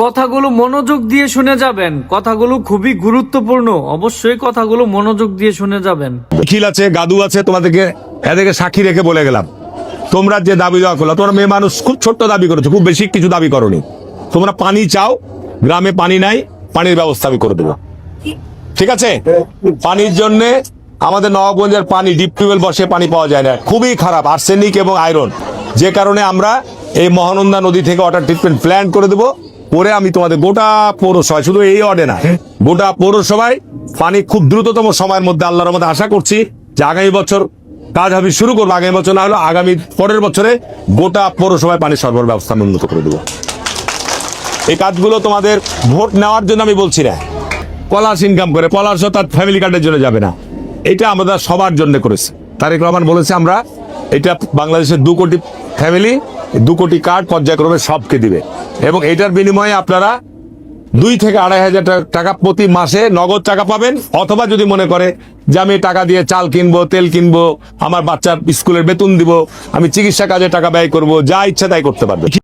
কথাগুলো মনোযোগ দিয়ে শুনে যাবেন, কথাগুলো খুবই গুরুত্বপূর্ণ, অবশ্যই কথাগুলো মনোযোগ দিয়ে শুনে যাবেন। খিল আছে, গাদু আছে, তোমাদেরকে এদেরকে সাক্ষী রেখে বলে গেলাম, তোমরা যে দাবি দেওয়া করলো, তোমরা মেয়ে মানুষ খুব ছোট্ট দাবি করেছো, খুব বেশি কিছু দাবি করনি। তোমরা পানি চাও, গ্রামে পানি নাই, পানির ব্যবস্থা আমি করে দেবো, ঠিক আছে? পানির জন্য আমাদের নবাবগঞ্জের পানি ডিপ টিউবওয়েল বসে পানি পাওয়া যায় না, খুবই খারাপ, আর্সেনিক এবং আয়রন, যে কারণে আমরা এই মহানন্দা নদী থেকে ওয়াটার ট্রিটমেন্ট প্ল্যান করে দেবো। পরে আমি তোমাদের গোটা পৌরসভায়, শুধু এই ওয়ার্ডে না, গোটা পৌরসভায় পানি খুব দ্রুততম সময়ের মধ্যে আল্লাহর মধ্যে আশা করছি যে আগামী বছর কাজ আমি শুরু করবো। আগামী বছর না হলো আগামী পরের বছরে গোটা পৌরসভায় পানি সরবরাহ ব্যবস্থা আমি উন্নত করে দেবো। এই কাজগুলো তোমাদের ভোট নেওয়ার জন্য আমি বলছি না। পলাশ ইনকাম করে, পলাশ তার ফ্যামিলি কার্ডের জন্য যাবে না, এটা আমরা সবার জন্য করেছি। তারেক রহমান বলেছে আমরা এটা বাংলাদেশের 2 কোটি ফ্যামিলি 2 কোটি কার্ড পর্যায়ক্রমে সবকে দিবে, এবং এটার বিনিময়ে আপনারা 2 থেকে 2,500 টাকা প্রতি মাসে নগদ টাকা পাবেন। অথবা যদি মনে করে যে আমি টাকা দিয়ে চাল কিনবো, তেল কিনবো, আমার বাচ্চার স্কুলের বেতন দিব, আমি চিকিৎসা কাজে টাকা ব্যয় করব, যা ইচ্ছা তাই করতে পারবে।